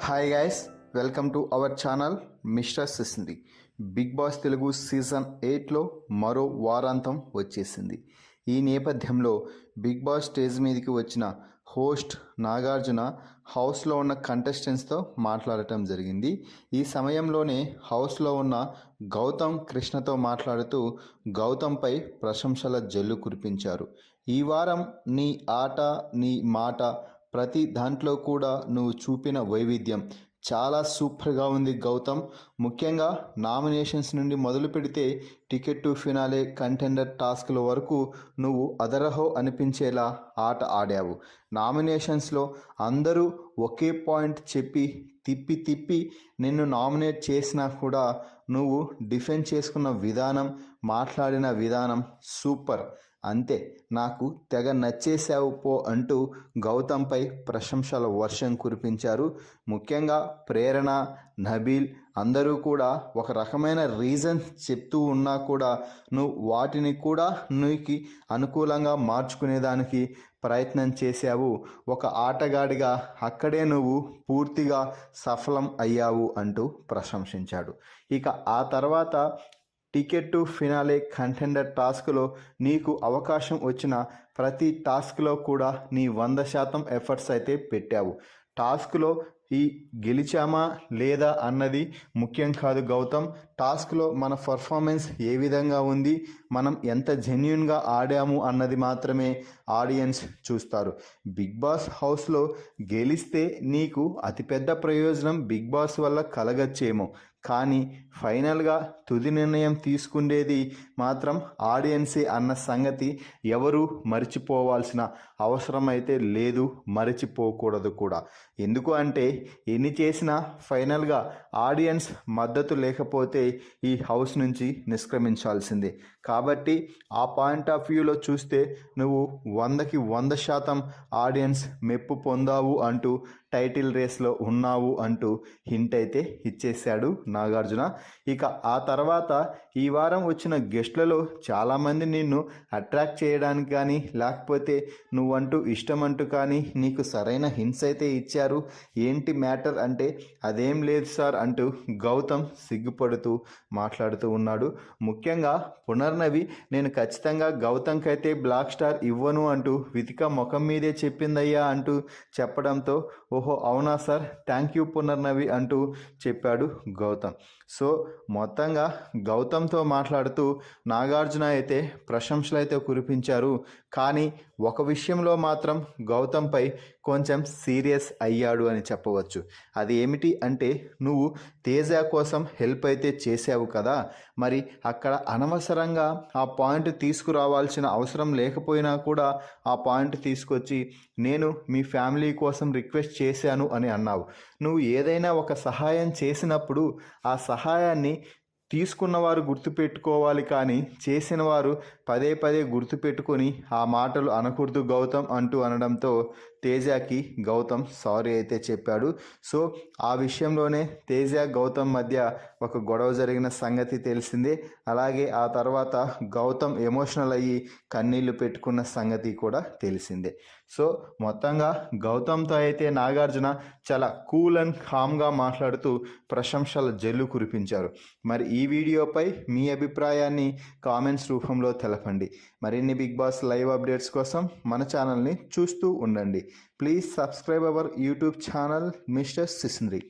Hi guys, welcome to our channel mister సిసింది. Bigg Boss Telugu season 8లో మరో వారాంతం వచ్చేసింది. ఈ నేపథ్యంలో బిగ్ బాస్ స్టేజ్ మీదకి వచ్చిన హోస్ట్ నాగార్జున హౌస్లో ఉన్న కంటెస్టెంట్స్తో మాట్లాడటం జరిగింది. ఈ సమయంలోనే హౌస్లో ఉన్న గౌతమ్ కృష్ణతో మాట్లాడుతూ గౌతమ్పై ప్రశంసల జల్లు కురిపించారు. ఈ వారం నీ ఆట, నీ మాట, ప్రతి దాంట్లో కూడా నువ్వు చూపిన వైవిధ్యం చాలా సూపర్గా ఉంది గౌతమ్. ముఖ్యంగా నామినేషన్స్ నుండి మొదలు పెడితే టికెట్ టు ఫినాలే, కంటెండర్ టాస్క్ల వరకు నువ్వు అదరహో అనిపించేలా ఆట ఆడావు. నామినేషన్స్లో అందరూ ఒకే పాయింట్ చెప్పి తిప్పి తిప్పి నిన్ను నామినేట్ చేసినా కూడా నువ్వు డిఫెండ్ చేసుకున్న విధానం, మాట్లాడిన విధానం సూపర్. అంతే, నాకు తెగ నచ్చేసావు పో అంటూ గౌతమ్పై ప్రశంసల వర్షం కురిపించారు. ముఖ్యంగా ప్రేరణ, నబీల్ అందరూ కూడా ఒక రకమైన రీజన్ చెప్తూ ఉన్నా కూడా నువ్వు వాటిని కూడా నీకు అనుకూలంగా మార్చుకునేదానికి ప్రయత్నం చేశావు. ఒక ఆటగాడిగా అక్కడే నువ్వు పూర్తిగా సఫలం అయ్యావు అంటూ ప్రశంసించాడు. ఇక ఆ తర్వాత టికెట్ టు ఫినాలే, కంటెండర్ టాస్క్లో నీకు అవకాశం వచ్చిన ప్రతి టాస్క్లో కూడా నీ 100% ఎఫర్ట్స్ అయితే పెట్టావు. టాస్క్లో ఈ గెలిచామా లేదా అన్నది ముఖ్యం కాదు గౌతమ్. టాస్క్లో మన పర్ఫార్మెన్స్ ఏ విధంగా ఉంది, మనం ఎంత జెన్యున్గా ఆడాము అన్నది మాత్రమే ఆడియన్స్ చూస్తారు. బిగ్ బాస్ హౌస్లో గెలిస్తే నీకు అతిపెద్ద ప్రయోజనం బిగ్ బాస్ వల్ల కలగచ్చేమో, కానీ ఫైనల్గా తుది నిర్ణయం తీసుకునేది మాత్రం ఆడియన్సే అన్న సంగతి ఎవరు మర్చిపోవాల్సిన అవసరం అయితే లేదు, మరచిపోకూడదు కూడా. ఎందుకు అంటే ఎన్ని చేసినా ఫైనల్గా ఆడియన్స్ మద్దతు లేకపోతే ఈ హౌస్ నుంచి నిష్క్రమించాల్సిందే. కాబట్టి ఆ పాయింట్ ఆఫ్ వ్యూలో చూస్తే నువ్వు 100కి 100% ఆడియన్స్ మెప్పు పొందావు అంటూ, టైటిల్ రేస్లో ఉన్నావు అంటూ హింట్ అయితే ఇచ్చేశాడు నాగార్జున. ఇక ఆ తర్వాత ఈ వారం వచ్చిన గెస్ట్లలో చాలామంది నిన్ను అట్రాక్ట్ చేయడానికి కానీ, లేకపోతే నువ్వంటూ ఇష్టమంటూ కానీ నీకు సరైన హింట్స్ అయితే ఇచ్చారు. ఏంటి మ్యాటర్ అంటే అదేం లేదు సార్ అంటూ గౌతమ్ సిగ్గుపడుతూ మాట్లాడుతూ ఉన్నాడు. ముఖ్యంగా పునర్నవి నేను ఖచ్చితంగా గౌతమ్కి అయితే బ్లాక్ స్టార్ ఇవ్వను అంటూ వితిక ముఖం మీదే చెప్పిందయ్యా అంటూ చెప్పడంతో, ఓహో అవునా సార్, థ్యాంక్ యూ పునర్నవి అంటూ చెప్పాడు గౌతమ్. సో మొత్తంగా గౌతమ్తో మాట్లాడుతూ నాగార్జున అయితే ప్రశంసలు అయితే కురిపించారు. కానీ ఒక విషయంలో మాత్రం గౌతమ్పై కొంచెం సీరియస్ అయ్యాడు అని చెప్పవచ్చు. అది ఏమిటి అంటే, నువ్వు తేజ కోసం హెల్ప్ అయితే చేసావు కదా, మరి అక్కడ అనవసరంగా ఆ పాయింట్ తీసుకురావాల్సిన అవసరం లేకపోయినా కూడా ఆ పాయింట్ తీసుకొచ్చి నేను మీ ఫ్యామిలీ కోసం రిక్వెస్ట్ చేశాను అని అన్నావు. నువ్వు ఏదైనా ఒక సహాయం చేసినప్పుడు ఆ సహాయాన్ని తీసుకున్నవారు గుర్తుపెట్టుకోవాలి, కానీ చేసిన వారు పదే పదే గుర్తుపెట్టుకొని ఆ మాటలు అనకూడదు గౌతమ్ అంటూ అనడంతో తేజకి గౌతమ్ సారీ అయితే చెప్పాడు. సో ఆ విషయంలోనే తేజ గౌతమ్ మధ్య ఒక గొడవ జరిగిన సంగతి తెలిసిందే. అలాగే ఆ తర్వాత గౌతమ్ ఎమోషనల్ అయ్యి కన్నీళ్లు పెట్టుకున్న సంగతి కూడా తెలిసిందే. సో మొత్తంగా గౌతమ్తో అయితే నాగార్జున చాలా కూల్ అండ్ కామ్గా మాట్లాడుతూ ప్రశంసల జల్లు కురిపించారు. మరి ఈ వీడియోపై మీ అభిప్రాయాన్ని కామెంట్స్ రూపంలో తెలపండి. మరిన్ని బిగ్ బాస్ లైవ్ అప్డేట్స్ కోసం మన ఛానల్ని చూస్తూ ఉండండి. Please subscribe our YouTube channel mister సిసింద్రి.